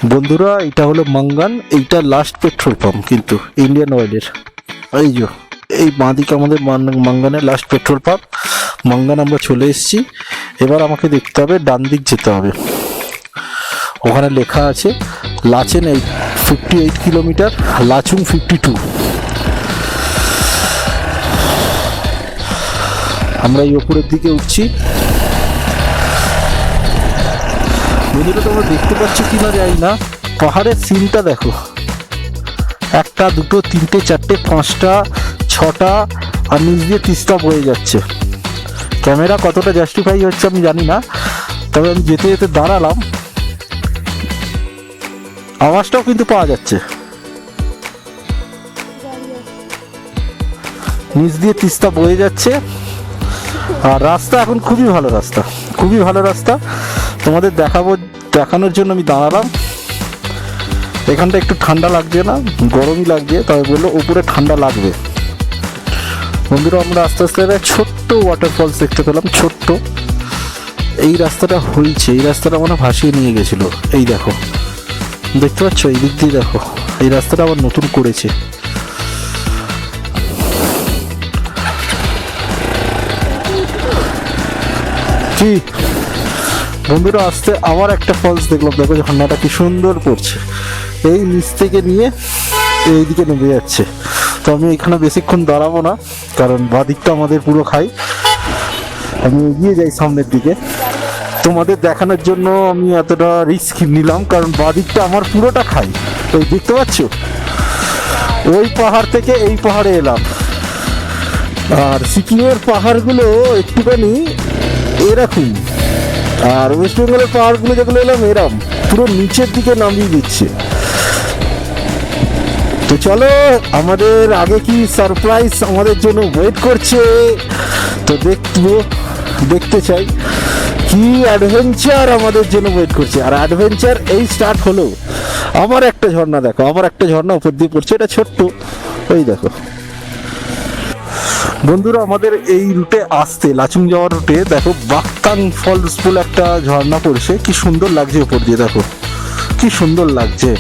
বন্ধুরা, এটা হলো মাঙ্গান। এইটা লাস্ট পেট্রোল পাম্প কিন্তু ইন্ডিয়ান অয়েলের। এই যে এই বাঁদিকে আমাদের মাঙ্গানের লাস্ট পেট্রোল পাম্প। মাঙ্গান আমরা চলে এসেছি। এবার আমাকে দেখতে হবে, ডান দিক যেতে হবে। ওখানে লেখা আছে লাচেন 58 কিলোমিটার, লাচুং 52। আমরা এই ওপরের দিকে উঠছি। বন্ধুরা, তোমরা দেখতে পাচ্ছ কিনা জানি না, পাহাড়ের সিনটা দেখো। একটা, দুটো, তিনটে, চারটে, পাঁচটা, ছটা, আর নিচ দিয়ে তিস্তা বয়ে যাচ্ছে। ক্যামেরা কতটা জাস্টিফাই হচ্ছে আমি জানি না, তবে আমি যেতে যেতে দাঁড়ালাম, আওয়াজটাও কিন্তু পাওয়া যাচ্ছে। নিচ দিয়ে তিস্তা বয়ে যাচ্ছে, আর রাস্তা এখন খুবই ভালো রাস্তা, খুবই ভালো রাস্তা। তোমাদের দেখানোর জন্য আমি দাঁড়ালাম। এখানটা একটু ঠান্ডা লাগছে না, গরমই লাগছে, তবে বললো উপরে ঠান্ডা লাগবে। বন্ধুরা, আমরা আস্তে আস্তে একটা ছোট্ট ওয়াটারফলস দেখতে পেলাম, ছোট্ট। এই রাস্তাটা হয়েছে, এই রাস্তাটা মানে ভাসিয়ে নিয়ে গেছিলো। এই দেখো, দেখতে পাচ্ছ, এই দিক দিয়ে দেখো, এই রাস্তাটা আবার নতুন করেছে। কি বন্ধুরা, আসতে আবার একটা ফলস দেখলাম। দেখো ঝর্ণাটা কি সুন্দর পড়ছে, এই নিচ থেকে নিয়ে এইদিকে নেমে যাচ্ছে। তো আমি এখানে বেশিক্ষণ দাঁড়াবো না, কারণ বাদিকটা আমাদের পুরো খাই। আমি এগিয়ে যাই সামনের দিকে। তোমাদের দেখানোর জন্য আমি এতটা রিস্ক নিলাম, কারণ বাদিকটা আমার পুরোটা খাই। ওই দেখতে পাচ্ছ, ওই পাহাড় থেকে এই পাহাড়ে এলাম। আর সিকিমের পাহাড়গুলো একটুখানি এরকম, আর ওয়েস্ট বেঙ্গলের পাহাড়গুলো যেগুলো এলাম এরম পুরো নিচের দিকে নামিয়ে দিচ্ছে। তো চলো, আমাদের আগে কি সারপ্রাইজ আমাদের জন্য ওয়েট করছে, তো দেখতে চাই কি অ্যাডভেঞ্চার আমাদের জন্য ওয়েট করছে। আর অ্যাডভেঞ্চার এই স্টার্ট হলো। আমার একটা ঝর্ণা দেখো, আমার একটা ঝর্ণা উপর দিয়ে পড়ছে, এটা ছোট্ট, ওই দেখো। বন্ধুরা, আমাদের এই রুটে আসতে, লাচুং যাওয়ার রুটে দেখো বাকতাং ফলস বলে একটা ঝর্ণা পড়ছে। কি সুন্দর লাগছে উপর দিয়ে, দেখো কি সুন্দর লাগছে।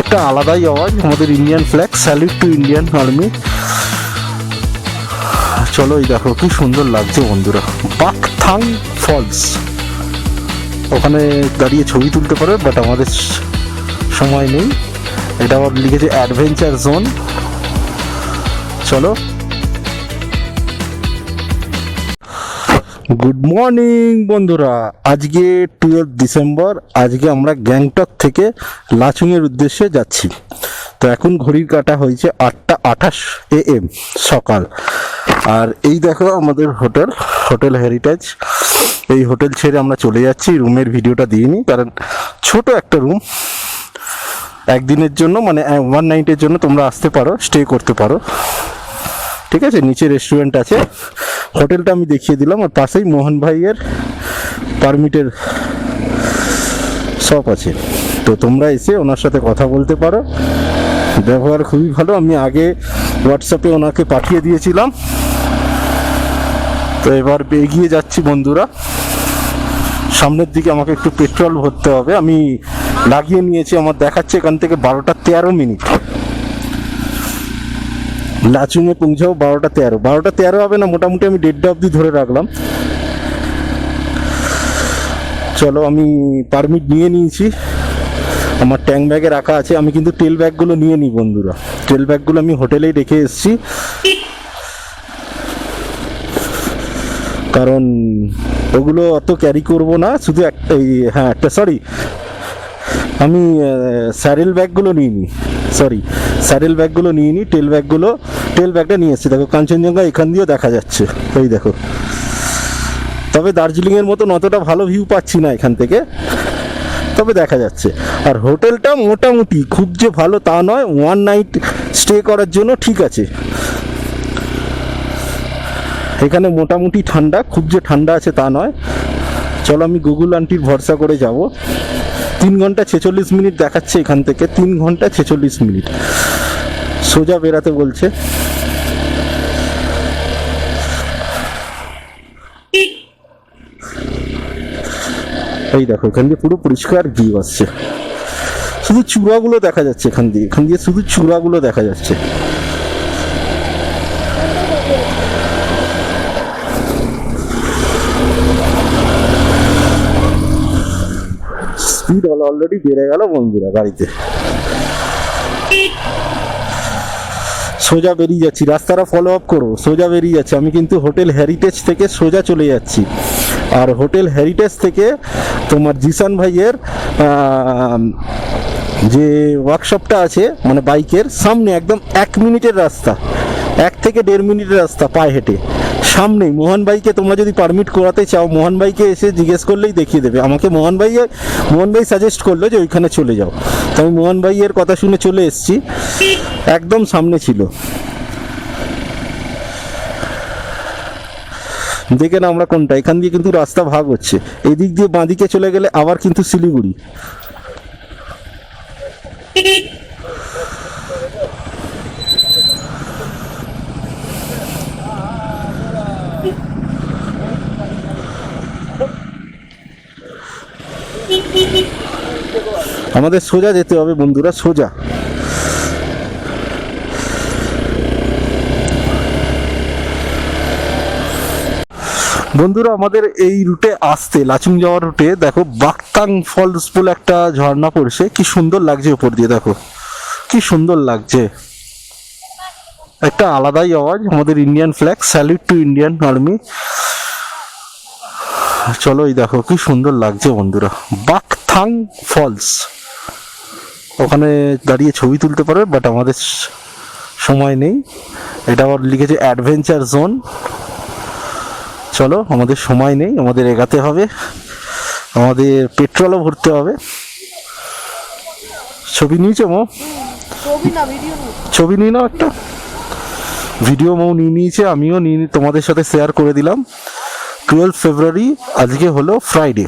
একটা আলাদাই আওয়াজ, আমাদের Indian flag, salute to Indian army. চলো, এই দেখো কি সুন্দর লাগছে বন্ধুরা, বাকথাং ফলস। ওখানে দাঁড়িয়ে ছবি তুলতে পারো, বাট আমাদের সময় নেই। এটা আবার লিখেছে অ্যাডভেঞ্চার জোন। চলো, গুড মর্নিং বন্ধুরা। আজকে 12 ডিসেম্বর। আজকে আমরা গ্যাংটক থেকে লাচুংয়ের উদ্দেশ্যে যাচ্ছি। তো এখন ঘড়ির কাঁটা হয়েছে 8:28 AM সকাল। আর এই দেখো আমাদের হোটেল হেরিটেজ। এই হোটেল ছেড়ে আমরা চলে যাচ্ছি। রুমের ভিডিওটা দিইনি, কারণ ছোট একটা রুম, একদিনের জন্য, মানে 1 নাইটের জন্য তোমরা আসতে পারো, স্টে করতে পারো। ঠিক আছে, নিচে রেস্টুরেন্ট আছে। হোটেলটা আমি দেখিয়ে দিলাম, আর পাশেই মোহন ভাইয়ের পারমিটের শপ আছে। তো তোমরা এসে ওনার সাথে কথা বলতে পারো, ব্যবহার খুবই ভালো। আমি আগে হোয়াটসঅ্যাপে ওনাকে পাঠিয়ে দিয়েছিলাম। তো এবার এগিয়ে যাচ্ছি বন্ধুরা। সামনের দিকে আমাকে একটু পেট্রোল ভরতে হবে, আমি লাগিয়ে নিয়েছি। আমার দেখাচ্ছে এখান থেকে 12:13। লাচুংয়ে পৌঁছাবো 12:13 হবে না, মোটামুটি আমি 1:30 অবধি ধরে রাখলাম। চলো, আমি পারমিট নিয়ে নিয়েছি, আমার ট্যাঙ্ক ব্যাগে রাখা আছে। আমি কিন্তু টেল ব্যাগগুলো নিয়ে নিই বন্ধুরা, টেল ব্যাগগুলো আমি হোটেলেই রেখে এসেছি, কারণ ওগুলো অত ক্যারি করব না। শুধু আমি স্যারেল ব্যাগগুলো নিয়ে নিই, স্যারেল ব্যাগগুলো নিয়ে নিই। টেল ব্যাগটা নিয়ে এসেছি। দেখো কাঞ্চনজঙ্ঘা এখান দিয়েও দেখা যাচ্ছে, ওই দেখো। তবে দার্জিলিংয়ের মতন অতটা ভালো ভিউ পাচ্ছি না এখান থেকে, তবে দেখা যাচ্ছে। আর হোটেলটা মোটামুটি খুব যে ভালো তা নয়, 1 নাইট স্টে করার জন্য ঠিক আছে। এখানে মোটামুটি ঠান্ডা, খুব যে ঠান্ডা আছে তা নয়। চলো, আমি গুগল আন্টির ভরসা করে যাব। 3 ঘন্টা 46 মিনিট দেখাচ্ছে এখান থেকে, 3 ঘন্টা 46 মিনিট সোজা বেরাতে বলছে। এই দেখো এখান দিয়ে পুরো পরিষ্কার ভিউ আসছে, শুধু চূড়াগুলো দেখা যাচ্ছে এখান দিয়ে শুধু চূড়াগুলো দেখা যাচ্ছে। স্পিড অলরেডি বেড়ে গেল বন্ধুরা গাড়িতে। সোজা বেরিয়ে যাচ্ছি, রাস্তাটা ফলো আপ করো, সোজা বেরিয়ে যাচ্ছে। আমি কিন্তু হোটেল হেরিটেজ থেকে সোজা চলে যাচ্ছি, আর হোটেল হেরিটেজ থেকে তোমার জিসান ভাইয়ের যে ওয়ার্কশপটা আছে মানে বাইকের সামনে, একদম 1 মিনিটের রাস্তা, 1 থেকে 1.5 মিনিটের রাস্তা পায়ে হেঁটে সামনেই। মোহন ভাইকে তোমরা যদি পারমিট করাতে চাও, মোহন ভাইকে এসে জিজ্ঞেস করলেই দেখিয়ে দেবে। আমাকে মোহন ভাই সাজেস্ট করলো যে ওইখানে চলে যাও, তো আমি মোহন ভাইয়ের কথা শুনে চলে এসেছি, একদম সামনে ছিল। দেখে না আমরা কোনটা, এখান দিয়ে কিন্তু রাস্তা ভাগ হচ্ছে, এই দিক দিয়ে বাঁদিকে চলে গেলে আবার কিন্তু শিলিগুড়ি। আমাদের সোজা যেতে হবে বন্ধুরা, সোজা। বন্ধুরা আমাদের এই রুটে আসতে, লাচুং যাওয়ার রুটে দেখো বাকতাং ফলস বলে একটা ঝর্ণা পড়ছে, কি সুন্দর লাগছে উপর দিয়ে, দেখো কি সুন্দর লাগছে, একটা আলাদাই আওয়াজ। আমাদের Indian flag, salute to Indian army. চলো এই দেখো কি সুন্দর লাগছে বন্ধুরা, বাকথাং ফলস। ওখানে দাঁড়িয়ে ছবি তুলতে পারবে, বাট আমাদের সময় নেই। এটা আবার লিখেছে অ্যাডভেঞ্চার জোন। চলো আমাদের সময় নেই, আমাদের এগাতে হবে, আমাদের পেট্রোলও ভরতে হবে। ছবি নিয়েছো মো? ছবি নিয়ে নাও একটা, ভিডিও মৌ নিয়ে নিয়েছে, আমিও নিয়ে তোমাদের সাথে শেয়ার করে দিলাম। 12 ফেব্রুয়ারি আজকে হলো ফ্রাইডে।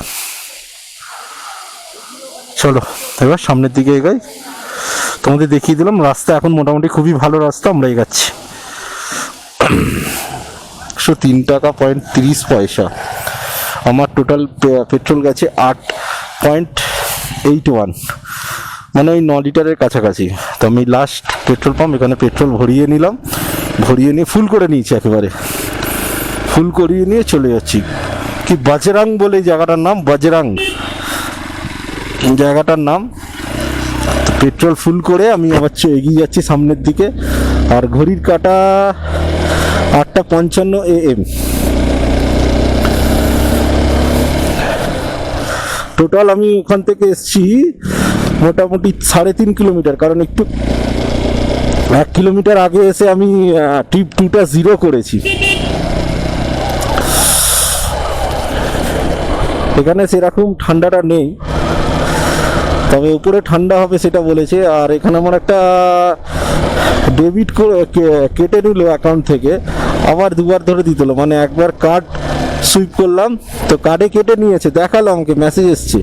চলো এবার সামনের দিকে এগাই, তোমাদের দেখিয়ে দিলাম রাস্তা এখন মোটামুটি খুবই ভালো রাস্তা, আমরা এগাচ্ছি। 103 টাকা 30 পয়সা। আমার টোটাল পেট্রোল গেছে 8.81, মানে ওই 9 লিটারের কাছাকাছি। তো আমি লাস্ট পেট্রোল পাম্প, এখানে পেট্রোল ভরিয়ে নিলাম, ভরিয়ে নিয়ে ফুল করে নিয়েছি, একেবারে ফুল করিয়ে নিয়ে চলে যাচ্ছি। কি বাজরাং বলে জায়গাটার নাম, বাজরাং জায়গাটার নাম। পেট্রোল ফুল করে আমি আবার এগিয়ে যাচ্ছি সামনের দিকে, আর ঘড়ির কাঁটা 8:55 AM। টোটাল আমি ওখান থেকে এসছি মোটামুটি 3.5 কিলোমিটার, কারণ একটু 1 কিলোমিটার আগে এসে আমি ট্রিপ 2টা 0 করেছি। এখানে সেরকম ঠান্ডাটা নেই, তবে উপরে ঠান্ডা হবে সেটা বলেছে। আর এখানে আমার একটা ডেবিট কেটে নিল অ্যাকাউন্ট থেকে, আবার 2বার ধরে দিতে হলো, মানে একবার কার্ড সুইপ করলাম তো কার্ডে কেটে নিয়েছে, দেখালো আমাকে, মেসেজ এসছে,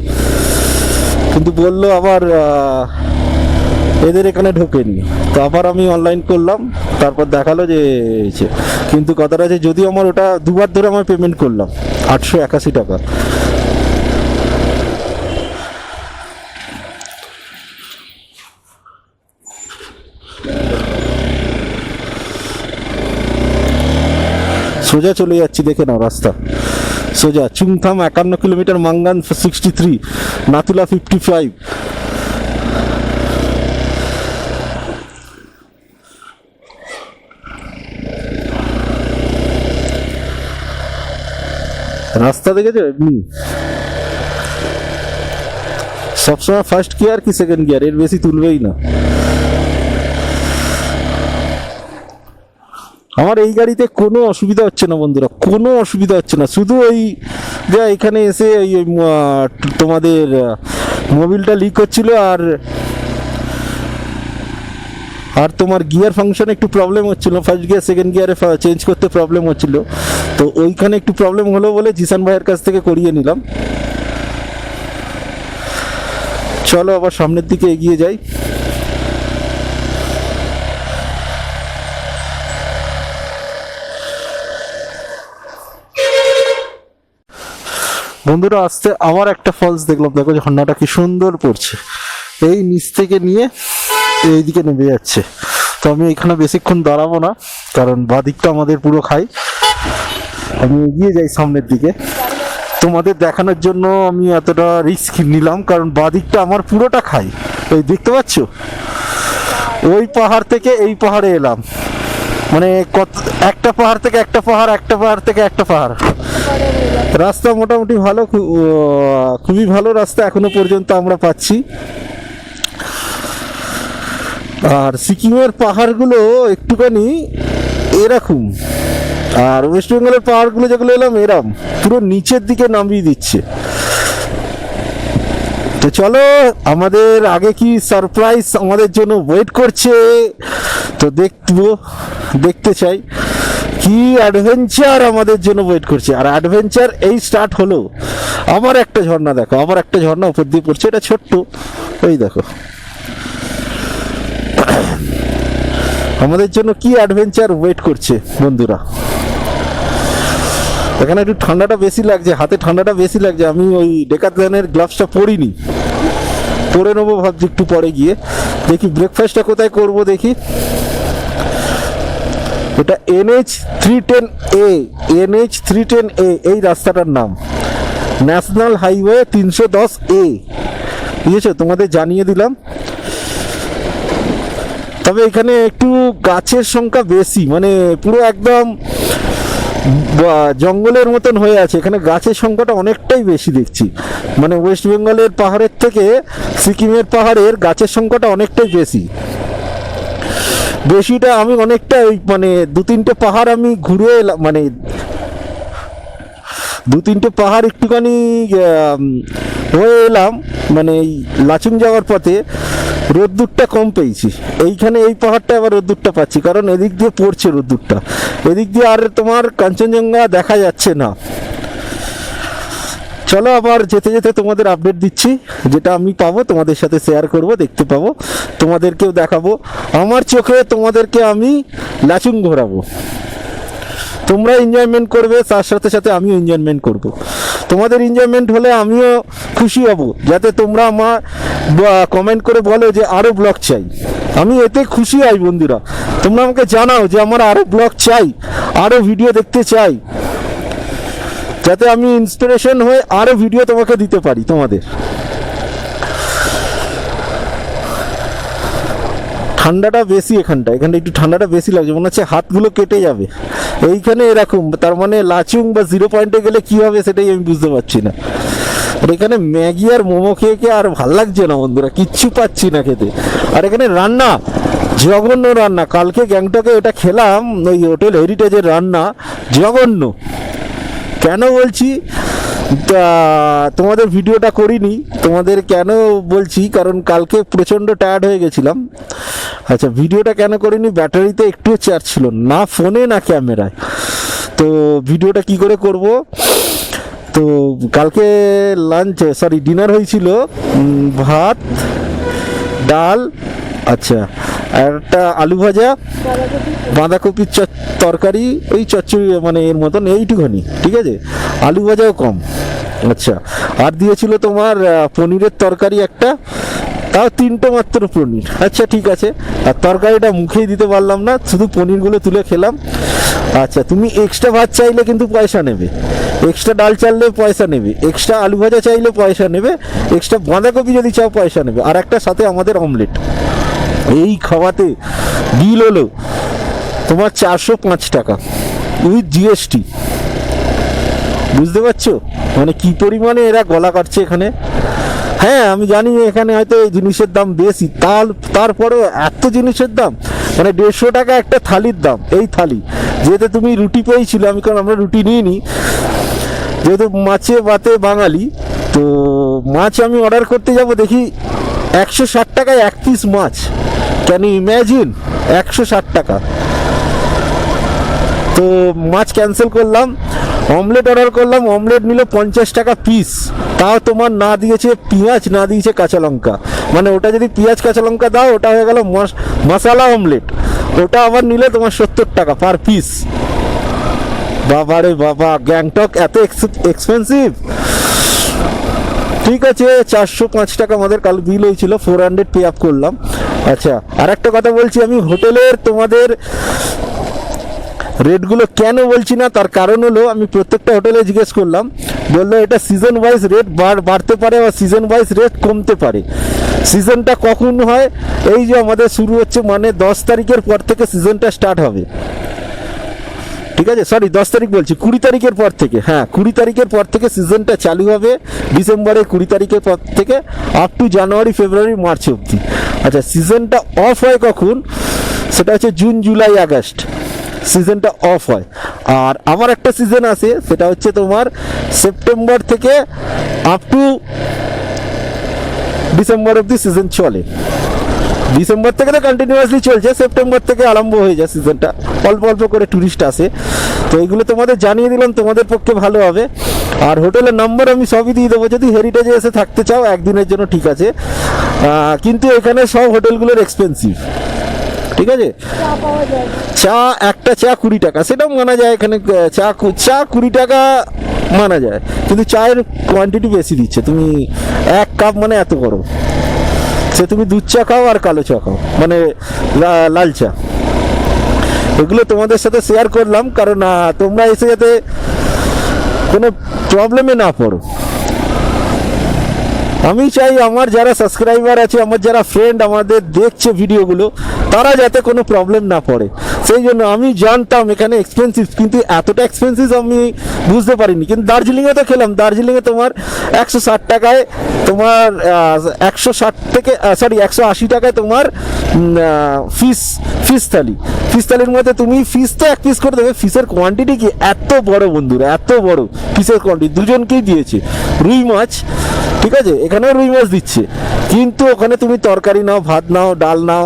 কিন্তু বললো আবার এদের এখানে ঢোকেনি। তো আবার আমি অনলাইন করলাম, তারপর দেখালো যে কিন্তু কথাটা আছে, যদিও আমার ওটা 2বার ধরে আমার পেমেন্ট করলাম 881 টাকা। সোজা চলে যাচ্ছি, দেখে নাও রাস্তা সোজা। চুংথাম 51 কিলোমিটার, মাঙ্গান 63, নাতুলা 55। রাস্তা দেখেছো এমনি, সবসময় ফার্স্ট গিয়ার কি সেকেন্ড গিয়ার, এর বেশি তুলবেই না। আমার এই গাড়িতে কোনো অসুবিধা হচ্ছে না বন্ধুরা, কোনো অসুবিধা হচ্ছে না। শুধু ওই যে এখানে এসে ওই তোমাদের মোবিলটা লিক হচ্ছিল, আর তোমার গিয়ার ফাংশনে একটু প্রবলেম হচ্ছিল, ফার্স্ট গিয়ার সেকেন্ড গিয়ারে চেঞ্জ করতে প্রবলেম হচ্ছিল। তো ওইখানে একটু প্রবলেম হলো বলে জিসান ভাইয়ের কাছ থেকে করিয়ে নিলাম। চলো আবার সামনের দিকে এগিয়ে যাই। বন্ধুরা আসতে আবার একটা ফলস দেখলাম, দেখো ঝর্ণাটা কি সুন্দর পড়ছে, এই নিচ থেকে নিয়ে এইদিকে নেমে যাচ্ছে। তো আমি এখানে বেশিক্ষণ দাঁড়াবো না, কারণ বাদিকটা আমাদের পুরো খাই। আমি এগিয়ে যাই সামনের দিকে, তোমাদের দেখানোর জন্য আমি এতটা রিস্ক নিলাম, কারণ বাদিকটা আমার পুরোটা খাই। ওই দেখতে পাচ্ছ, ওই পাহাড় থেকে এই পাহাড়ে এলাম, মানে কত একটা পাহাড় থেকে একটা পাহাড়, একটা পাহাড় থেকে একটা পাহাড়। রাস্তা মোটামুটি ভালো, খুবই ভালো রাস্তা এখনো পর্যন্ত আমরা পাচ্ছি। আর সিকিমের পাহাড়গুলো একটুখানি এরকম, আর ওয়েস্ট বেঙ্গলের পাহাড়গুলো যেগুলো এলাম এরম পুরো নিচের দিকে নামিয়ে দিচ্ছে। তো চলো, আমাদের আগে কি সারপ্রাইজ আমাদের জন্য ওয়েট করছে, তো দেখতে চাই কি অ্যাডভেঞ্চার আমাদের জন্য ওয়েট করছে। আর অ্যাডভেঞ্চার এই স্টার্ট হলো। আমার একটা ঝর্ণা দেখো, আমার একটা ঝর্ণা উপর দিয়ে পড়ছে, এটা ছোট্ট, ওই দেখো। আমাদের জন্য কি অ্যাডভেঞ্চার ওয়েট করছে বন্ধুরা। এখানে একটু ঠান্ডাটা বেশি লাগছে, হাতে ঠান্ডাটা বেশি লাগছে। আমি ওই ডেকাথলনের গ্লাভসটা পরিনি, পরে নেবো ভাবছি একটু পরে গিয়ে। দেখি ব্রেকফাস্টটা কোথায় করব দেখি। এটা NH310A, NH310A এই রাস্তাটার নাম, ন্যাশনাল হাইওয়ে 310A, বুঝেছো, তোমাদের জানিয়ে দিলাম। তবে এখানে একটু গাছের সংখ্যা বেশি, মানে পুরো একদম জঙ্গলের মতন হয়ে আছে। এখানে গাছের সংখ্যাটা অনেকটাই বেশি দেখছি, মানে ওয়েস্ট বেঙ্গলের পাহাড়ের থেকে সিকিমের পাহাড়ের গাছের সংখ্যাটা অনেকটাই বেশিটা আমি অনেকটা মানে দু তিনটে পাহাড় আমি ঘুরে এলাম, মানে দু তিনটে পাহাড় একটুখানি হয়ে এলাম, মানে এই লাচুং যাওয়ার পথে রোদ্দুরটা কম পেয়েছি। এইখানে এই পাহাড়টা আবার রোদ্দুরটা পাচ্ছি, কারণ এদিক দিয়ে পড়ছে রোদ্দুরটা, এদিক দিয়ে আর তোমার কাঞ্চনজঙ্ঘা দেখা যাচ্ছে না। চলো, আবার যেতে যেতে তোমাদের আপডেট দিচ্ছি, যেটা আমি পাবো তোমাদের সাথে শেয়ার করব, দেখতে পাবো, তোমাদেরকেও দেখাবো। আমার চোখে তোমাদেরকে আমি লাচুং ঘোরাবো, তোমরা এনজয়মেন্ট করবে, তার সাথে সাথে আমিও এনজয়মেন্ট করব। তোমাদের এনজয়মেন্ট হলে আমিও খুশি হব, যাতে তোমরা আমার কমেন্ট করে বলো যে আরও ব্লগ চাই। আমি এতে খুশি হই বন্ধুরা, তোমরা আমাকে জানাও যে আমার আরও ব্লগ চাই, আরও ভিডিও দেখতে চাই, যাতে আমি ইন্সপিরেশন হয়ে আরও ভিডিও তোমাকে দিতে পারি তোমাদের। ঠান্ডাটা বেশি এখানটা একটু ঠান্ডাটা বেশি লাগছে, মনে হচ্ছে হাতগুলো কেটে যাবে। এইখানে এরকম, তার মানে লাচুং বা 0 পয়েন্টে গেলে কি হবে সেটাই আমি বুঝতে পারছি না। আর এখানে ম্যাগি আর মোমো খেয়ে আর ভাল লাগছে না বন্ধুরা, কিচ্ছু পাচ্ছি না খেতে। আর এখানে রান্না জঘন্য রান্না, কালকে গ্যাংটকে এটা খেলাম, ওই হোটেল হেরিটেজের রান্না জঘন্য। কেন বলছি, তোমাদের ভিডিওটা করিনি, তোমাদের কেন বলছি, কারণ কালকে প্রচণ্ড টায়ার্ড হয়ে গেছিলাম। আচ্ছা, ভিডিওটা কেন করিনি, ব্যাটারিতে একটুও চার্জ ছিল না, ফোনে না ক্যামেরায়। তো ভিডিওটা কি করে করব, তো কালকে ডিনার হয়েছিল ভাত, ডাল, আচ্ছা, আর একটা আলু ভাজা, বাঁধাকপির তরকারি, ওই চচ্চড়ি মানে এর মতন এইটুখানি, ঠিক আছে, আলু ভাজাও কম। আচ্ছা, আর দিয়েছিল তোমার পনিরের তরকারি একটা, তাও 3টে মাত্র পনির। আচ্ছা ঠিক আছে, আর তরকারিটা মুখেই দিতে পারলাম না, শুধু পনিরগুলো তুলে খেলাম। আচ্ছা, তুমি এক্সট্রা ভাত চাইলে কিন্তু পয়সা নেবে, এক্সট্রা ডাল চাইলে পয়সা নেবে, এক্সট্রা আলু ভাজা চাইলে পয়সা নেবে, এক্সট্রা বাঁধাকপি যদি চাও পয়সা নেবে, আর একটা সাথে আমাদের অমলেট। এই খাওয়াতে বিল হলো তোমার 405 টাকা উইথ জিএসটি। বুঝতে পারছো মানে কি পরিমাণে এরা গলা কাটছে এখানে। হ্যাঁ, আমি জানি এখানে হয়তো এই জিনিসের দাম বেশি, তারপরেও এত জিনিসের দাম, মানে 150 টাকা একটা থালির দাম। এই থালি যেহেতু তুমি রুটি পেয়েছিল, কারণ আমরা রুটি নিইনি, যেহেতু মাছে ভাতে বাঙালি, তো মাছ আমি অর্ডার করতে যাব, দেখি 160 টাকায় 1 পিস মাছ। ক্যান ইউ ইম্যাজিন, 160 টাকা। তো মাছ ক্যান্সেল করলাম, অমলেট অর্ডার করলাম, অমলেট নিল 50 টাকা পিস, তাও তোমার না দিয়েছে পেঁয়াজ, না দিয়েছে কাঁচা লঙ্কা। মানে ওটা যদি পেঁয়াজ কাঁচা লঙ্কা দাও, ওটা হয়ে গেল মশলা অমলেট, ওটা আবার নিলে তোমার 70 টাকা পার পিস। বাবা রে বাবা, গ্যাংটক এত এক্সপেন্সিভ। ঠিক আছে, 405 টাকা আমাদের কাল বিল হয়েছিল, 400 পে আপ করলাম। আচ্ছা, আর একটা কথা বলছি, আমি হোটেলের তোমাদের রেটগুলো কেন বলছি না, তার কারণ হলো আমি প্রত্যেকটা হোটেলে জিজ্ঞেস করলাম, বললো এটা সিজন ওয়াইজ রেট বাড়তে পারে বা সিজন ওয়াইজ রেট কমতে পারে। সিজনটা কখন হয়, এই যে আমাদের শুরু হচ্ছে, মানে 10 তারিখের পর থেকে সিজনটা স্টার্ট হবে, ঠিক আছে? সরি, 10 তারিখ বলছি, 20 তারিখের পর থেকে। হ্যাঁ, 20 তারিখের পর থেকে সিজনটা চালু হবে, ডিসেম্বরের 20 তারিখের পর থেকে up to January, February, March অবধি। আচ্ছা, সিজনটা অফ হয় কখন? সেটা হচ্ছে জুন, জুলাই, আগস্ট সিজনটা অফ হয়। আর আমার একটা সিজন আছে, সেটা হচ্ছে তোমার সেপ্টেম্বর থেকে আপ টু ডিসেম্বর অবধি সিজন চলে। ডিসেম্বর থেকে তো কন্টিনিউয়াসলি চলছে, সেপ্টেম্বর থেকে আরম্ভ হয়ে যায় সিজনটা, অল্প অল্প করে ট্যুরিস্ট আসে। তো এইগুলো তোমাদের জানিয়ে দিলাম, তোমাদের পক্ষে ভালো হবে। আর হোটেলের নাম্বার আমি সবই দিয়ে দেবো, যদি হেরিটেজে এসে থাকতে চাও একদিনের জন্য, ঠিক আছে? কিন্তু এখানে সব হোটেলগুলোর এক্সপেন্সিভ, ঠিক আছে? চা, একটা চা 20 টাকা, সেটাও মানা যায় এখানে। চা 20 টাকা মানা যায়, কিন্তু চায়ের কোয়ান্টিটি বেশি দিচ্ছে। তুমি 1 কাপ মানে এত করো, সে তুমি দুধ চা খাও আর কালো চা খাও, মানে লাল চা। এগুলো তোমাদের সাথে শেয়ার করলাম, কারণ তোমরা এসে যাতে কোনো প্রবলেমে না পড়ো। আমি চাই আমার যারা সাবস্ক্রাইবার আছে, আমার যারা ফ্রেন্ড আমাদের দেখছে ভিডিওগুলো, তারা যাতে কোনো প্রবলেম না পড়ে। সেই জন্য আমি জানতাম এখানে এক্সপেন্সিভ, কিন্তু এতটা এক্সপেন্সিভ আমি বুঝতে পারিনি। কিন্তু দার্জিলিংয়ে তো খেলাম, দার্জিলিংয়ে তোমার 160 টাকায় তোমার 160 থেকে 180 টাকায় তোমার ফিশ থালির মধ্যে তুমি ফিশ তো 1 পিস করে দেবে। ফিশের কোয়ান্টিটি কি এত বড় বন্ধুরা, এত বড় ফিশের কোয়ান্টিটি, দুজনকেই দিয়েছে। রুই মাছ, ঠিক আছে, এখানেও রুই মাছ দিচ্ছে, কিন্তু ওখানে তুমি তরকারি নাও, ভাত নাও, ডাল নাও,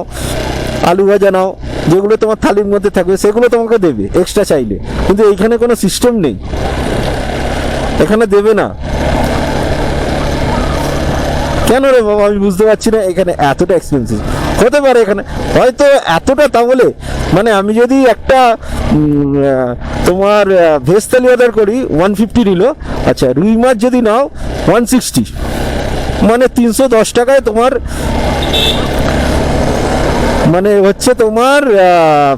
আলু ভাজা নাও, যেগুলো তোমার থালির মধ্যে থাকবে সেগুলো তোমাকে দেবে এক্সট্রা চাইলে। কিন্তু এইখানে কোনো সিস্টেম নেই, এখানে দেবে না। কেন রে বাবা, আমি বুঝতে পারছি না এখানে এতটা এক্সপেন্সিভ। হতে পারে এখানে হয়তো এতটা, তাহলে মানে আমি যদি একটা তোমার ভেজ থালি অর্ডার করি 150 নিল, আচ্ছা রুই মাছ যদি নাও 160, মানে 310 টাকায় তোমার মানে হচ্ছে তোমার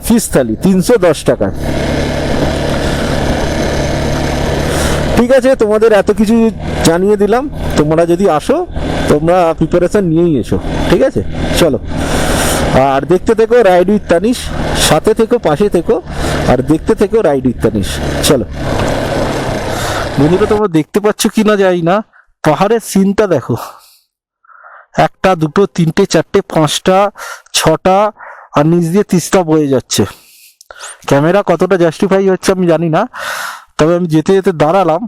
ফিশ থালি 310 টাকা। ঠিক আছে, তোমাদের এত কিছু জানিয়ে দিলাম। তোমরা যদি আসো, তোমরা প্রিপারেশন নিয়েই এসো, ঠিক আছে? চলো, আর দেখতে থেকো রাইড উইথ তানিশ, সাথে থেকো, পাশে থেকো, আর দেখতে থেকো রাইড উইথ তানিশ। চলো বন্ধুরা, তোমরা দেখতে পাচ্ছ কিনা জানি না, পাহাড়ের সিনটা দেখো, 1, 2, 3, 4, 5, 6টা, আর নিচ দিয়ে 30টা বয়ে যাচ্ছে। ক্যামেরা কতটা জাস্টিফাই হচ্ছে আমি জানি না, তবে আমি যেতে যেতে দাঁড়ালাম,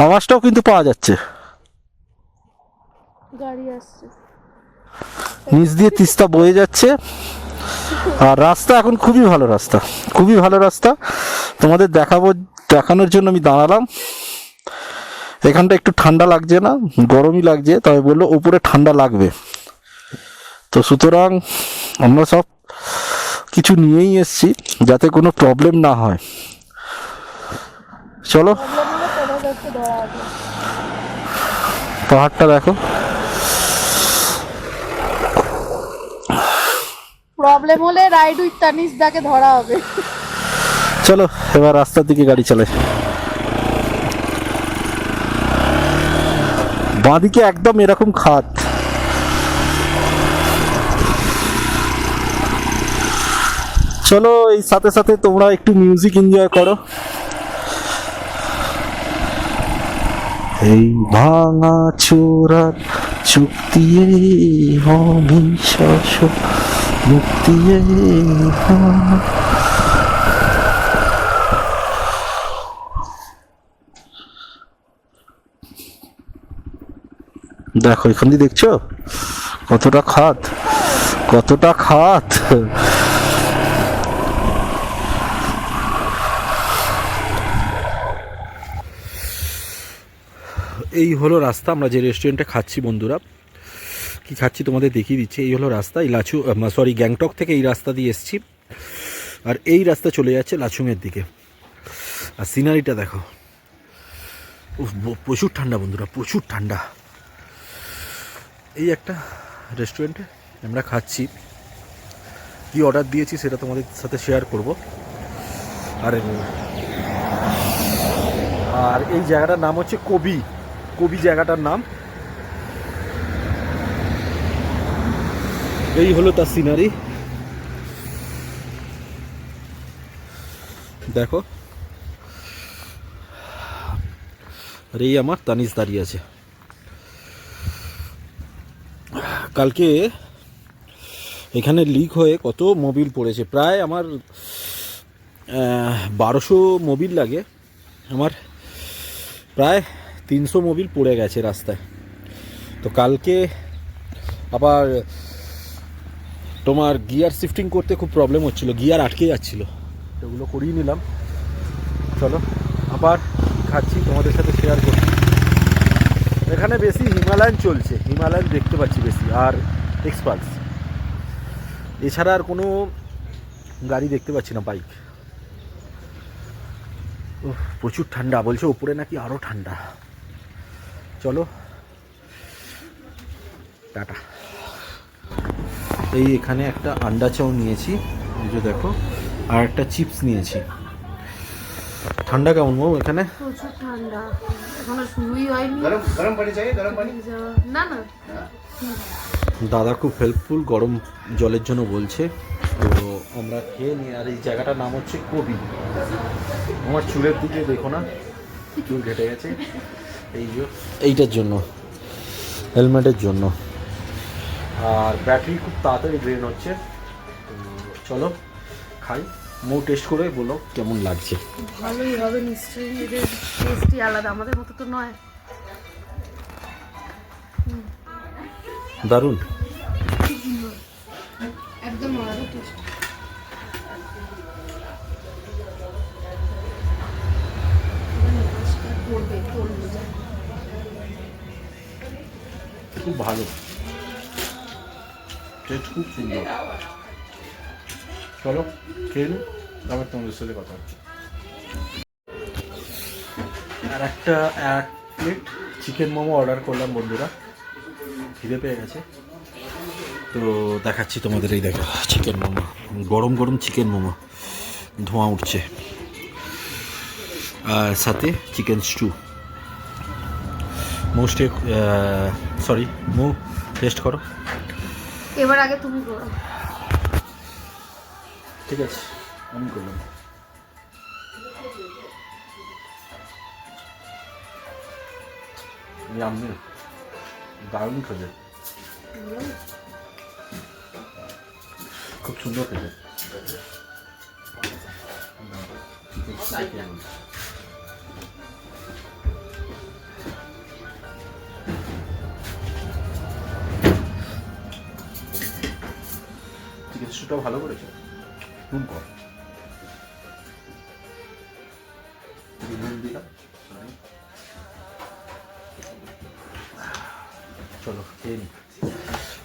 আওয়াজটাও কিন্তু পাওয়া যাচ্ছে, গাড়ি আসছে, নিচ দিয়ে 30টা বয়ে যাচ্ছে। আর রাস্তা এখন খুবই ভালো রাস্তা, খুবই ভালো রাস্তা। তোমাদের দেখানোর জন্য আমি দাঁড়ালাম। এখানটা একটু ঠান্ডা লাগছে না, গরমই লাগছে, তবে বললো উপরে ঠান্ডা লাগবে। তো সুতরাং আমরা সব কিছু নিয়েই এসছি যাতে কোনো প্রবলেম না হয়। চলো, পাহাড়টা দেখো। প্রবলেম হলে রাইড উইথ তানিশ দাকে ধরা হবে। চলো এবার রাস্তার দিকে গাড়ি চালাই। বাঁদিকে একদম এরকম খাদ, চলো এই সাথে সাথে তোমরা একটু মিউজিক এনজয় করো। এই ভাঙা চোরার চুক্তি অবিশ্বাস মুক্তি। দেখো এখান দিয়ে দেখছো কতটা খাদ, কতটা খাদ। এই হলো রাস্তা, আমরা যে রেস্টুরেন্টে খাচ্ছি বন্ধুরা, কি খাচ্ছি তোমাদের দেখিয়ে দিচ্ছি। এই হলো রাস্তা, এই গ্যাংটক থেকে এই রাস্তা দিয়ে এসছি, আর এই রাস্তা চলে যাচ্ছে লাচুংয়ের দিকে। আর সিনারিটা দেখো, প্রচুর ঠান্ডা বন্ধুরা, প্রচুর ঠান্ডা। এই একটা রেস্টুরেন্টে আমরা খাচ্ছি, কি অর্ডার দিয়েছি সেটা তোমাদের সাথে শেয়ার করব। আর আর এই জায়গাটার নাম হচ্ছে কবি, কবি জায়গাটার নাম। এই হলো তার সিনারি, দেখো। আর এই আমার তানিশ দাঁড়িয়ে আছে। কালকে এখানে লিক হয়ে কত মোবিল পড়েছে, প্রায় আমার 1200 মোবিল লাগে, আমার প্রায় 300 মোবিল পড়ে গেছে রাস্তায়। তো কালকে আবার তোমার গিয়ার শিফটিং করতে খুব প্রবলেম হচ্ছিল, গিয়ার আটকে যাচ্ছিল, এগুলো করিয়ে নিলাম। চলো আবার খাচ্ছি, তোমাদের সাথে শেয়ার করছি। এখানে বেশি হিমালয়ান চলছে, হিমালয়ান দেখতে পাচ্ছি বেশি, আর এক্সপালস, এছাড়া আর কোনো গাড়ি দেখতে পাচ্ছি না, বাইক। প্রচুর ঠান্ডা, বলছে উপরে নাকি আরও ঠান্ডা। চলো টাটা। এই এখানে একটা আন্ডা চাও নিয়েছি, এই যে দেখো, আর একটা চিপস নিয়েছি। ঠান্ডা কেমন মো এখানে? প্রচুর ঠান্ডা, এখনো শুরুই হয়নি। গরম পানি চাই, গরম পানি। না না, দাদা খুব হেল্পফুল, গরম জলের জন্য বলছে। তো আমরা খেয়ে নিই। আর এই জায়গাটার নাম হচ্ছে কবি। আমার চুলের দিকে দেখো না, চুল ঘেটে গেছে, এই যে এইটার জন্য, হেলমেটের জন্য। আর ব্যাটারি খুব তাড়াতাড়ি ড্রেন হচ্ছে। তো চলো খাই, মৌ টেস্ট করে বলো কেমন লাগছে। ভালোই হবে নিশ্চয়ই, এদের টেস্টই আলাদা, আমাদের মতো তো নয়। দারুণ, একদম আলাদা টেস্ট। খুব ভালো টেস্ট, খুব সুন্দর। চলো খেয়ে নিই, তারপর তোমাদের সাথে কথা হচ্ছে। আর এক প্লেট চিকেন মোমো অর্ডার করলাম বন্ধুরা, খিদে পেয়ে গেছে। তো দেখাচ্ছি তোমাদের, এই দেখো চিকেন মোমো, গরম গরম চিকেন মোমো, ধোঁয়া উঠছে। আর সাথে চিকেন স্টু। মৌ টেস্ট করো। এবার আগে তুমি করো। ঠিক আছে, আমি করলাম। আমি দারুণ খেতে, খুব সুন্দর খেতে। চিকেন স্টুটা ভালো করেছে, নুন কর, নুন দিলাম। চলো খেয়ে নি,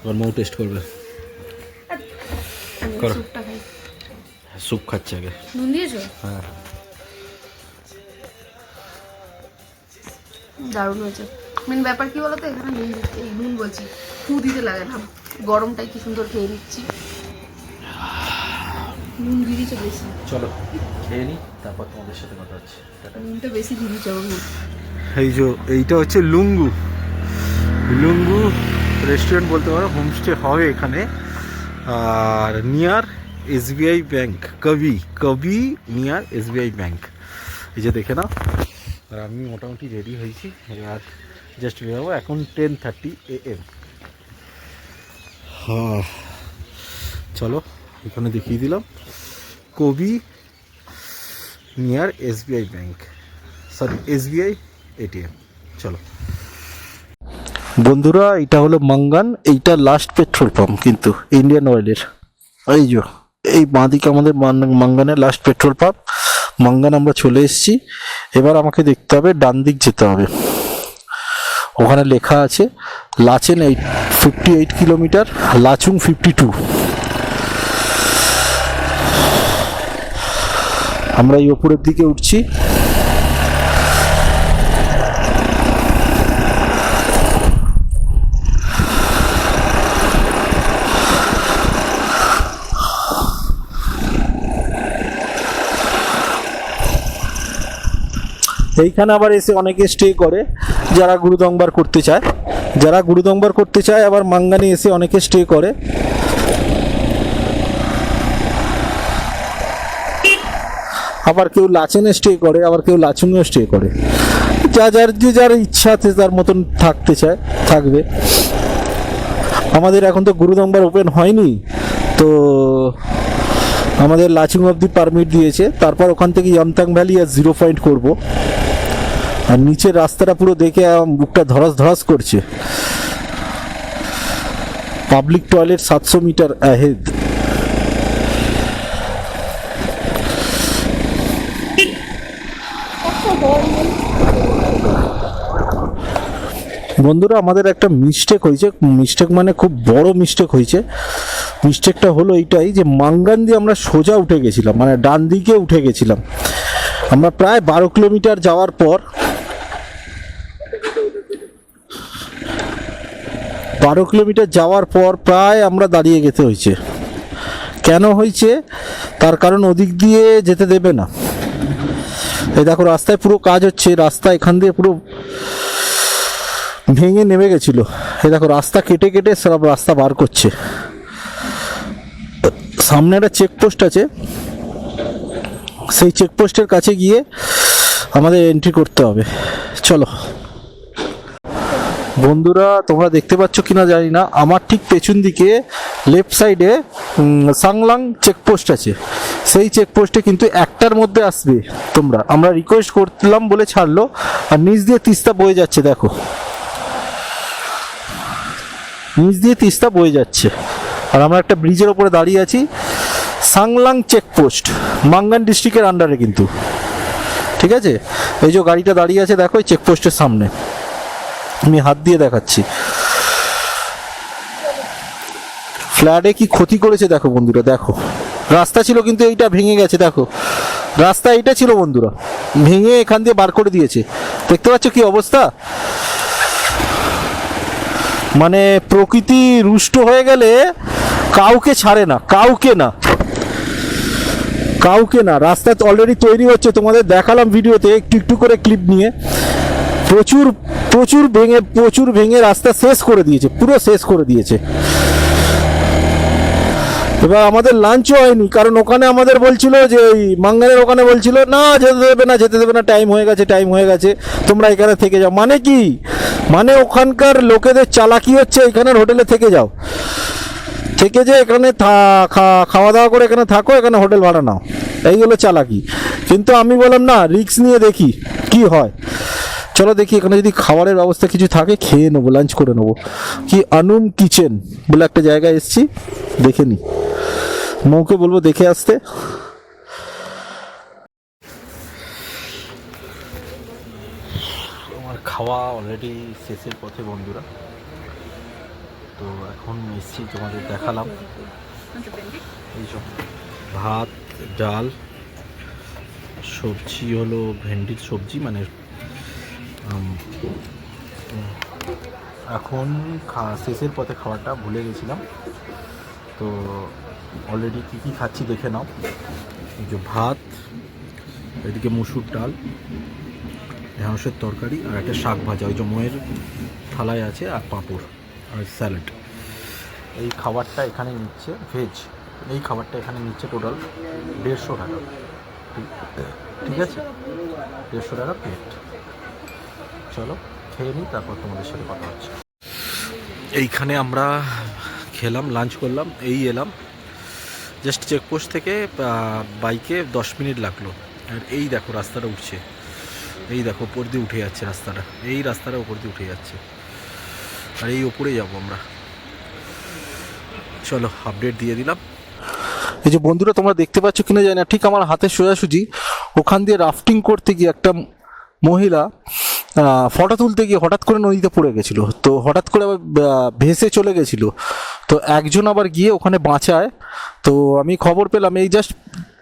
এবার মৌ টেস্ট করবে। করো। স্যুপটা খাই। স্যুপ খাচ্ছে আগে। নুন দিয়েছো? হ্যাঁ, দারুণ হয়েছে। মেন ব্যাপার কি বলতো, এখানে নুন দিতে, এই নুন বলছি, ফু দিতে লাগে না, গরমটাই কি সুন্দর খেয়ে নিচ্ছি। নুন দিয়ে দিয়েছে বেশি। চলো খেয়ে নি, তারপর তোমাদের সাথে কথা হচ্ছে। নুনটা বেশি দিয়ে দিয়েছে আমার মনে। এই যে এইটা হচ্ছে লুঙ্গু, লুঙ্গু রেস্টুরেন্ট বলতে পারো, হোমস্টে হবে এখানে। আর নিয়ার এসবিআই ব্যাংক, কবি নিয়ার এসবিআই ব্যাংক, এই যে দেখে নাও। আর আমি মোটামুটি রেডি হয়েছি, আর জাস্ট বেরোবো এখন 10:30 AM। হ্যাঁ চলো, এখানে দেখিয়ে দিলাম কবি near SBI bank, sorry SBI ATM। চলো বন্ধুরা, এটা হলো মাঙ্গান, এইটা লাস্ট পেট্রোল পাম্প কিন্তু ইন্ডিয়ান অয়েলের। এই যে এই বাঁদিকে আমাদের মাঙ্গানের লাস্ট পেট্রোল পাম্প। মাঙ্গান আমরা চলে এসেছি, এবার আমাকে দেখতে হবে ডান দিক যেতে হবে। ওখানে লেখা আছে লাচেন 58 কিলোমিটার, লাচুং 52। আমরা এই ওপরের দিকে উঠছি। এইখানে আবার এসে অনেকে স্টে করে যারা গুরুদংবার করতে চায়, আবার মাঙ্গানে এসে অনেকে স্টে করে। আবার কেউ লাচেনে স্টে করে, আবার কেউ লাচুংয়েও স্টে করে। যার ইচ্ছা আছে তার মতন থাকতে চায় থাকবে। আমাদের এখন তো গুরুদংবার ওপেন হয়নি, তো আমাদের লাচুং অব্দি পারমিট দিয়েছে। তারপর ওখান থেকে ইয়ামথাং ভ্যালি আর 0 পয়েন্ট করবো। আর নিচের রাস্তাটা পুরো দেখে বুকটা ধরাস ধরাস করছে। Public toilet 700 metre ahead. বন্ধুরা আমাদের একটা মিস্টেক হয়েছে, মানে খুব বড় মিস্টেক হয়েছে। মিস্টেকটা হলো এইটাই যে মাঙ্গান দিয়ে আমরা সোজা উঠে গেছিলাম, মানে ডান দিকে উঠে গেছিলাম। আমরা প্রায় 12 কিলোমিটার যাওয়ার পর 12 কিলোমিটার যাওয়ার পর প্রায় আমরা দাঁড়িয়ে যেতে হয়েছে। কেন হয়েছে? তার কারণ ওদিক দিয়ে যেতে দেবে না। এই দেখো রাস্তায় পুরো কাজ হচ্ছে, রাস্তা এখান দিয়ে পুরো ভেঙে নেমে গেছিল। এই দেখো রাস্তা কেটে কেটে সব রাস্তা বার করছে। সামনে একটা চেকপোস্ট আছে, সেই চেকপোস্টের কাছে গিয়ে আমাদের এন্ট্রি করতে হবে। চলো বন্ধুরা, তোমরা দেখতে পাচ্ছ কিনা জানি না, আমার ঠিক পেছন দিকে লেফট সাইডে সাংলাং চেকপোস্ট আছে। সেই চেকপোস্টে কিন্তু একটার মধ্যে আসবে তোমরা। আমরা রিকোয়েস্ট করলাম বলে ছাড়লো, আর নিচ দিয়ে তিস্তা বয়ে যাচ্ছে। দেখো নিচ দিয়ে তিস্তা বয়ে যাচ্ছে, আর আমরা একটা ব্রিজের ওপরে দাঁড়িয়ে আছি। সাংলাং চেকপোস্ট মাঙ্গান ডিস্ট্রিক্টের আন্ডারে কিন্তু, ঠিক আছে। এই যে গাড়িটা দাঁড়িয়ে আছে দেখো এই চেকপোস্টের সামনে, আমি হাত দিয়ে দেখাচ্ছি। ফ্ল্যাটে কি ক্ষতি করেছে দেখো বন্ধুরা, দেখো রাস্তা ছিল কিন্তু এইটা ভেঙে গেছে। দেখো রাস্তা এইটা ছিল বন্ধুরা, ভেঙে এখান দিয়ে বার করে দিয়েছে। দেখতে পাচ্ছ কি অবস্থা? মানে প্রকৃতি রুষ্ট হয়ে গেলে কাউকে ছাড়ে না, কাউকে না। রাস্তা অলরেডি তৈরি হচ্ছে, তোমাদের দেখালাম ভিডিওতে একটু একটু করে ক্লিপ নিয়ে। প্রচুর ভেঙে রাস্তা শেষ করে দিয়েছে, পুরো শেষ করে দিয়েছে। এবার আমাদের লাঞ্চও হয়নি, কারণ ওখানে আমাদের বলছিল যে ওই মাঙ্গানের ওখানে বলছিল না যেতে দেবে না, টাইম হয়ে গেছে, তোমরা এখানে থেকে যাও। মানে কি? মানে ওখানকার লোকেদের চালাকি হচ্ছে, এখানের হোটেলে থেকে যাও, থেকে যে এখানে খাওয়া দাওয়া করে এখানে থাকো, এখানে হোটেল ভাড়া নাও, এই হলো চালাকি। কিন্তু আমি বললাম না, রিস্ক নিয়ে দেখি কি হয়। চলো দেখি এখানে যদি খাবারের ব্যবস্থা কিছু থাকে খেয়ে নেবো, লাঞ্চ করে নেবো। কি আনুম কিচেন বলে একটা জায়গায় এসছি, দেখে নি, মৌকে বলবো দেখে আসতে। আমার খাওয়া অলরেডি শেষের পথে বন্ধুরা, তো এখন এসছি, তোমাদের দেখালাম এইসব ভাত, ডাল, সবজি হলো ভেন্ডির সবজি, মানে এখন শেষের পথে খাওয়াটা ভুলে গেছিলাম। তো অলরেডি কী খাচ্ছি দেখে নাও। এই যে ভাত, এদিকে মুসুর ডাল, ঢেঁড়সের তরকারি, আর একটা শাক ভাজা ওই যে মোয়ের থালায় আছে, আর পাঁপড় আর স্যালাড। এই খাবারটা এখানে নিচ্ছে ভেজ, এই খাবারটা এখানে নিচ্ছে টোটাল 150 টাকা। ঠিক আছে, 150 টাকা প্লেট। চলো খেয়ে নিই, তারপর তোমাদের সাথে কথা হচ্ছে। এইখানে আমরা খেলাম, লাঞ্চ করলাম, এই এলাম জাস্ট চেকপোস্ট থেকে বাইকে 10 মিনিট লাগলো। আর এই দেখো রাস্তাটা উঠছে, এই দেখো উপর দিয়ে উঠে যাচ্ছে রাস্তাটা, এই রাস্তাটা উপর দিয়ে উঠে যাচ্ছে, আর এই ওপরে যাবো আমরা। চলো আপডেট দিয়ে দিলাম। এই যে বন্ধুরা তোমরা দেখতে পাচ্ছ কিনা জানি না, ঠিক আমার হাতে সোজাসুজি ওখান দিয়ে রাফটিং করতে গিয়ে একটা মহিলা ফটো তুলতে গিয়ে হঠাৎ করে নদীতে পড়ে গেছিলো। তো হঠাৎ করে আবার ভেসে চলে গেছিলো, তো একজন আবার গিয়ে ওখানে বাঁচায়। তো আমি খবর পেলাম এই জাস্ট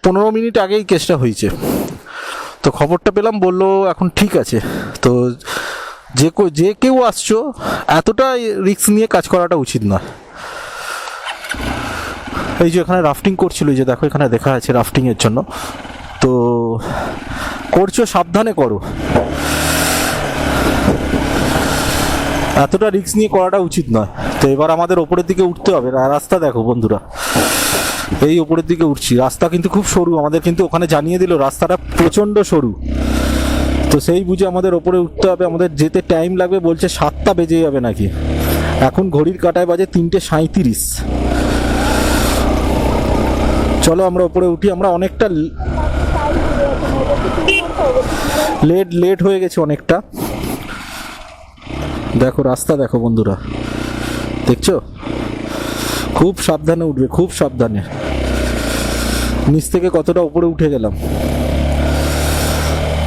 15 মিনিট আগেই কেসটা হয়েছে। তো খবরটা পেলাম, বললো এখন ঠিক আছে। তো যে কেউ আসছো, এতটা রিস্ক নিয়ে কাজ করাটা উচিত না। এই যে এখানে রাফটিং করছিল, এই যে দেখো এখানে দেখা আছে রাফটিংয়ের জন্য। তো করছো সাবধানে করো, এতটা রিস্ক নিয়ে করাটা উচিত নয়। তো এবার আমাদের ওপরের দিকে উঠতে হবে। রাস্তা দেখো বন্ধুরা, এই ওপরের দিকে উঠছি, রাস্তা কিন্তু খুব সরু, আমাদের কিন্তু ওখানে জানিয়ে দিল রাস্তাটা প্রচণ্ড সরু। তো সেই বুঝে আমাদের ওপরে উঠতে হবে, আমাদের যেতে টাইম লাগবে বলছে 7টা বেজে যাবে নাকি, এখন ঘড়ির কাঁটায় বাজে 3:37। চলো আমরা ওপরে উঠি, আমরা অনেকটা লেট হয়ে গেছে অনেকটা। দেখো রাস্তা দেখো বন্ধুরা, দেখছো, খুব সাবধানে উঠবে, খুব সাবধানে। নিচ থেকে কতটা উপরে উঠে গেলাম।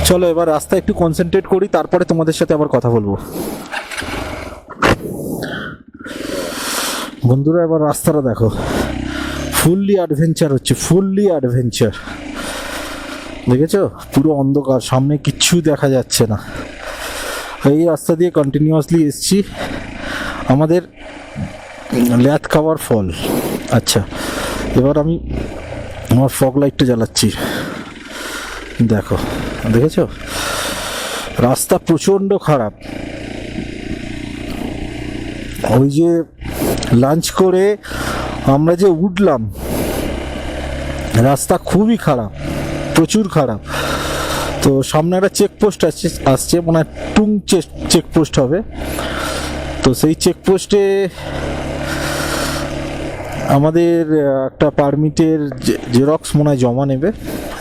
চলো এবার রাস্তা একটু কনসেন্ট্রেট করি, তারপরে তোমাদের সাথে আবার কথা বলবো। বন্ধুরা এবার রাস্তাটা দেখো, ফুললি অ্যাডভেঞ্চার হচ্ছে, ফুললি অ্যাডভেঞ্চার। দেখেছো, পুরো অন্ধকার, সামনে কিচ্ছু দেখা যাচ্ছে না। এই রাস্তা দিয়ে কন্টিনিউয়াসলি এসছি, আমাদের ল্যাথ খাওয়ার ফল। আচ্ছা, এবার আমি আমার ফগ লাইটটা জ্বালাচ্ছি, দেখো, দেখেছো রাস্তা প্রচণ্ড খারাপ। ওই যে লাঞ্চ করে আমরা যে উঠলাম, রাস্তা খুবই খারাপ, প্রচুর খারাপ। তো সামনে একটা চেকপোস্ট আসছে মানে টুং চেকপোস্ট হবে। তো সেই চেকপোস্টে আমাদের একটা পারমিটের জেরক্স মনে হয় জমা নেবে,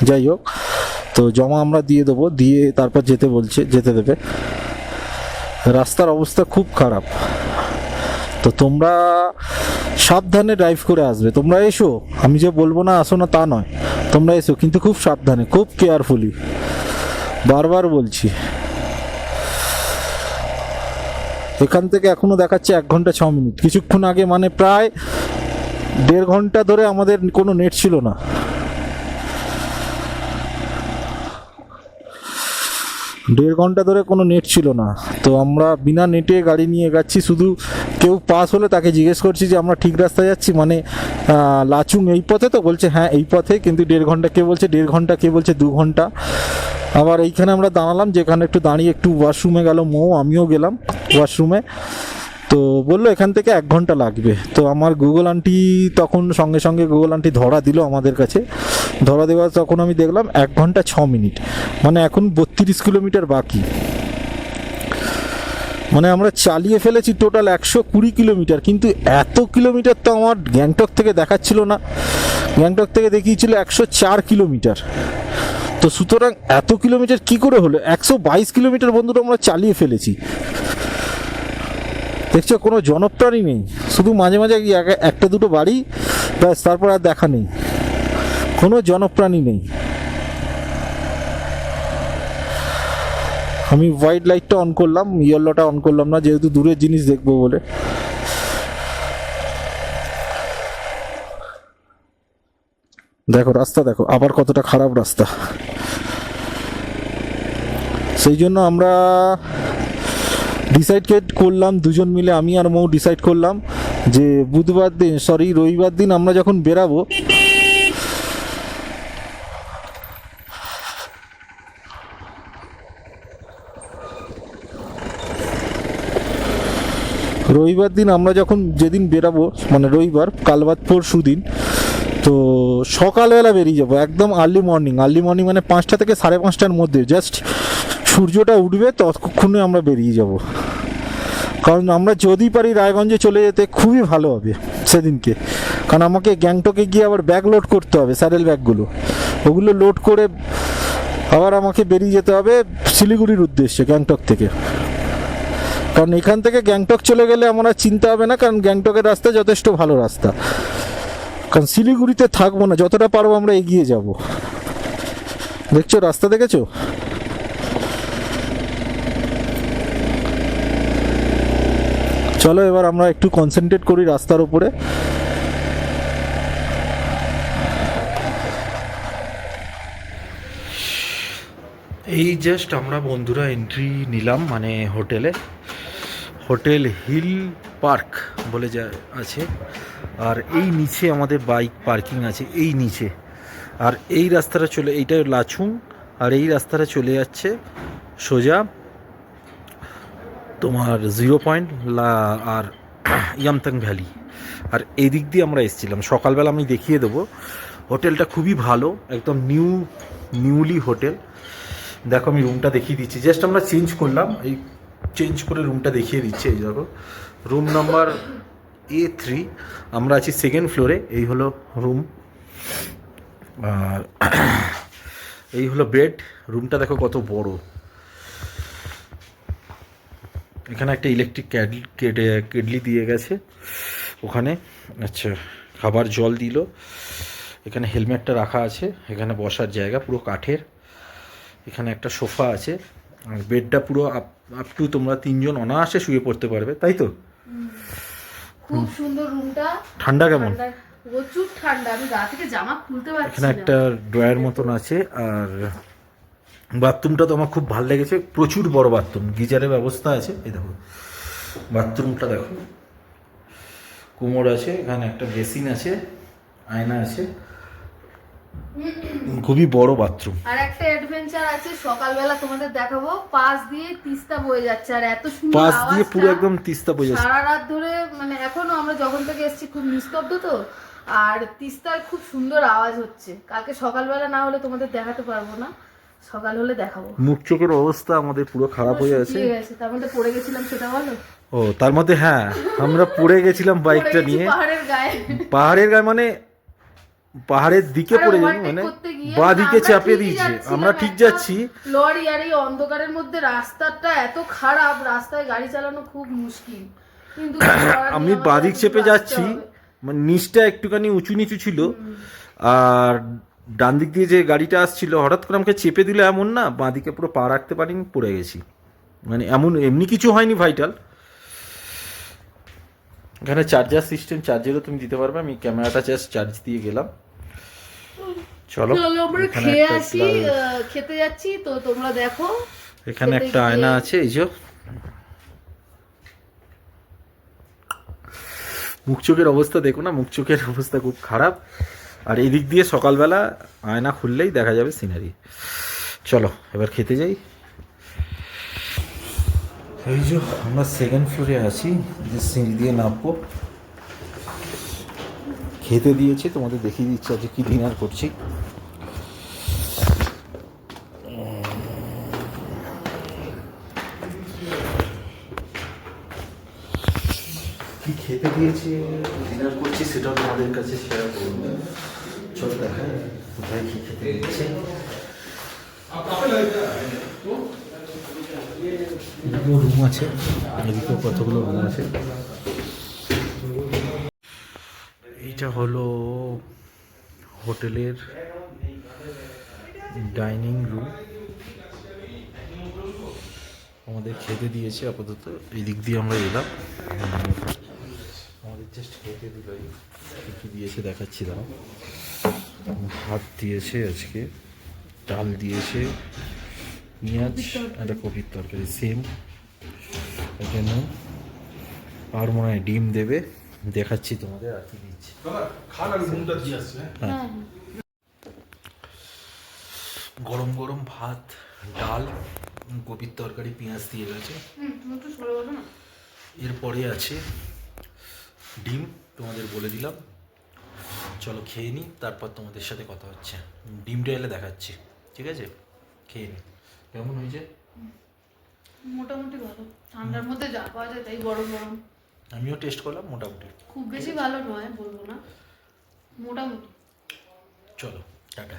যাই হোক, তো জমা আমরা দিয়ে দেবো, দিয়ে তারপর যেতে বলছে, যেতে দেবে। রাস্তার অবস্থা খুব খারাপ, তো তোমরা সাবধানে ড্রাইভ করে আসবে। তোমরা এসো, আমি যে বলবো না আসো না তা নয়, তোমরা এসো, কিন্তু খুব সাবধানে, খুব কেয়ারফুলি, বারবার বলছি। এখান থেকে এখনো দেখাচ্ছে 1 ঘন্টা 6 মিনিট, কিছুক্ষণ আগে মানে প্রায় 1.5 ঘন্টা ধরে আমাদের কোনো নেট ছিল না। দেড় ঘন্টা ধরে কোনো নেট ছিল না, তো আমরা বিনা নেটে গাড়ি নিয়ে যাচ্ছি। শুধু কেউ পাস হলে তাকে জিজ্ঞেস করছি যে আমরা ঠিক রাস্তায় যাচ্ছি, মানে লাচুং এই পথে, তো বলছে হ্যাঁ এই পথে, কিন্তু 1.5 ঘন্টা, কে বলছে 1.5 ঘন্টা, কে বলছে 2 ঘন্টা। আবার এইখানে আমরা দাঁড়ালাম, যেখানে একটু দাঁড়িয়ে একটু ওয়াশরুমে গেল মৌ, আমিও গেলাম ওয়াশরুমে। তো বললো এখান থেকে 1 ঘন্টা লাগবে। তো আমার গুগল আন্টি তখন সঙ্গে সঙ্গে গুগল আন্টি ধরা দিল আমাদের কাছে, ধরা দেওয়া তখন আমি দেখলাম 1 ঘন্টা 6 মিনিট, মানে এখন 32 কিলোমিটার বাকি। মানে আমরা চালিয়ে ফেলেছি টোটাল 120 কিলোমিটার, কিন্তু এত কিলোমিটার তো আমার গ্যাংটক থেকে দেখাচ্ছিল না, গ্যাংটক থেকে দেখিয়েছিল 104 কিলোমিটার। তো সুতরাং এত কিলোমিটার কি করে হলো? 122 কিলোমিটার বন্ধুরা আমরা চালিয়ে ফেলেছি। দেখছো কোনো জনপ্রাণী নেই, শুধু মাঝে মাঝে একটা দুটো বাড়ি, ব্যাস, তারপর আর দেখা নেই, কোনো জনপ্রাণী নেই। আমি হোয়াইট লাইটটা অন করলাম, ইয়েলোটা অন করলাম না, যেহেতু দূরের জিনিস দেখবো বলে। দেখো রাস্তা দেখো আবার কতটা খারাপ রাস্তা। সেই জন্য আমরা ডিসাইড করলাম দুজন মিলে, আমি আর মৌ ডিসাইড করলাম যে রবিবার দিন আমরা যখন বেরাবো, যেদিন বেরাবো, মানে রবিবার, কাল বাদ পরশু দিন, তো সকালবেলা বেরিয়ে যাবো, একদম আর্লি মর্নিং মানে 5টা থেকে 5:30টার মধ্যে, জাস্ট সূর্যটা উঠবে ততক্ষণে আমরা বেরিয়ে যাব। কারণ আমরা যদি পারি রায়গঞ্জে চলে যেতে খুবই ভালো হবে সেদিনকে, কারণ আমাকে গ্যাংটকে গিয়ে আবার ব্যাগ লোড করতে হবে, স্যাডেল ব্যাগগুলো, ওগুলো লোড করে আবার আমাকে বেরিয়ে যেতে হবে শিলিগুড়ির উদ্দেশ্যে গ্যাংটক থেকে। কারণ এখান থেকে গ্যাংটক চলে গেলে আমার আর চিন্তা হবে না, কারণ গ্যাংটকের রাস্তা যথেষ্ট ভালো রাস্তা। কারণ শিলিগুড়িতে থাকবো না, যতটা পারবো আমরা এগিয়ে যাব। দেখছো রাস্তা, দেখেছো? চলো এবার আমরা একটু কনসেন্ট্রেট করি রাস্তার উপরে। এই জাস্ট আমরা বন্ধুরা এন্ট্রি নিলাম, মানে হোটেল হিল পার্ক বলে যা আছে, আর এই নিচে আমাদের বাইক পার্কিং আছে, এই নিচে। আর এই রাস্তাটা এইটা লাচুং, আর এই রাস্তাটা চলে যাচ্ছে সোজা তোমার 0 পয়েন্ট আর ইয়ামতাং ভ্যালি। আর এই দিক দিয়ে আমরা এসেছিলাম সকালবেলা, আমি দেখিয়ে দেবো। হোটেলটা খুবই ভালো, একদম নিউলি হোটেল। দেখো আমি রুমটা দেখিয়ে দিচ্ছি, জাস্ট আমরা চেঞ্জ করলাম, এই চেঞ্জ করে রুমটা দেখিয়ে দিচ্ছি। এই দেখো রুম নাম্বার A3, আমরা আছি 2nd ফ্লোরে। এই হলো রুম, আর এই হলো বেড। রুমটা দেখো কত বড়। এখানে একটা ইলেকট্রিক কেটলি দিয়ে গেছে ওখানে। আচ্ছা, খাবার জল দিল। এখানে হেলমেটটা রাখা আছে, এখানে বসার জায়গা পুরো কাঠের। এখানে একটা সোফা আছে, আর বেডটা পুরো আপ টু তোমরা 3 জন অনায়াসে শুয়ে পড়তে পারবে, তাই তো? খুব সুন্দর রুমটা। ঠান্ডা কেমন? প্রচুর ঠান্ডা, আমি গা থেকে জামা খুলতে পারছি না। এখানে একটা ড্রয়ার মতন আছে, আর বাথরুমটা তো আমার খুব ভালো লেগেছে, প্রচুর বড় বাথরুম, গিজারের ব্যবস্থা আছে। এই দেখো বাথরুমটা দেখো, কোমর আছে, এখানে একটা বেসিন আছে, আয়না আছে, খুবই বড় বাথরুম। আর একটা অ্যাডভেঞ্চার আছে, সকালবেলা তোমাদের দেখাবো। পাশ দিয়ে তিস্তা বয়ে যাচ্ছে, আর এত সুন্দর পাশ আওয়াজটা, দিয়ে পুরো একদম তিস্তা বয়ে যাচ্ছে। সারা রাত ধরে, মানে এখনো আমরা যখন থেকে এসেছি খুব নিস্তব্ধ তো, আর তিস্তার খুব সুন্দর আওয়াজ হচ্ছে। কালকে সকালবেলা না হলে তোমাদের দেখাতে পারবো না, সকাল হলে দেখাবো। মুখ চোখের অবস্থা আমাদের পুরো খারাপ হয়ে আছে। তার মধ্যে পড়ে গেছিলাম, সেটা বলো। ও তার মধ্যে হ্যাঁ, আমরা পড়ে গেছিলাম বাইকটা নিয়ে পাহাড়ের গায়ে, মানে পাহাড়ের দিকে পড়ে যাই, মানে বাঁ দিকে চাপিয়ে দিয়েছে। আমরা ঠিক যাচ্ছি, লরি, আর এই অন্ধকারের মধ্যে রাস্তাটা এত খারাপ, রাস্তায় গাড়ি চালানো খুব মুশকিল। কিন্তু আমি বাঁ দিক চেপে যাচ্ছি, মানে নিচটা একটুখানি উঁচু নিচু ছিল, আর ডান দিক দিয়ে যে গাড়িটা আসছিল হঠাৎ করে আমাকে চেপে দিল, এমন না বাঁ দিকে পুরো পা রাখতে পারিনি, পড়ে গেছি। মানে এমনি কিছু হয়নি ভাইটাল। এখানে চার্জার সিস্টেম, চার্জারও তুমি দিতে পারবে। আমি ক্যামেরাটা জাস্ট চার্জ দিয়ে গেলাম। চলো আমরা খেয়ে আসি, খেতে যাচ্ছি তো, তোমরা দেখো। এখানে একটা আয়না আছে, এই যে মুখ চোখের অবস্থা দেখো না, মুখ চোখের অবস্থা খুব খারাপ। আর এই দিক দিয়ে সকালবেলা আয়না খুললেই দেখা যাবে সিনারি। চলো এবার খেতে যাই। এই যে আমরা 2nd ফ্লোরে আছি, যে সিঁড়ি দিয়ে নামবো। খেতে দিয়েছে, তোমাদের দেখিয়ে দিচ্ছি আজকে কি ডিনার করছি। কি খেতে দিয়েছে, ডিনার করছি, সেটাও তোমাদের কাছে শেয়ার করবো। চলো দেখাই কোথায় কি খেতে দিচ্ছে। রুম আছে, এদিকেও কতগুলো রুম আছে। এইটা হলো হোটেলের ডাইনিং রুম। আমাদের খেতে দিয়েছে আপাতত, এই দিক দিয়ে আমরা এলাম। আমাদের জাস্ট খেতে দিল, কী কী দিয়েছে দেখাচ্ছি দাঁড়াও। ভাত দিয়েছে আজকে, ডাল দিয়েছে, পেঁয়াজ, একটা কপির তরকারি সেম এখানে, আর মনে হয় ডিম দেবে, দেখাচ্ছি তোমাদের আর কি দিচ্ছে। হ্যাঁ, গরম গরম ভাত, ডাল, কপির তরকারি, পেঁয়াজ দিয়ে গেছে। এরপরে আছে ডিম, তোমাদের বলে দিলাম। চলো খেয়ে নিই, তারপর তোমাদের সাথে কথা হচ্ছে। ডিমটা এলে দেখাচ্ছি, ঠিক আছে? খেয়ে নিই, কেমন হয়েছে? মোটামুটি ভালো, ঠান্ডার মধ্যে যা পাওয়া যায় তাই গরম গরম। আমিও টেস্ট করলাম, মোটামুটি। খুব বেশি ভালো নয় বলবো না, মোটামুটি। চলো টাটা।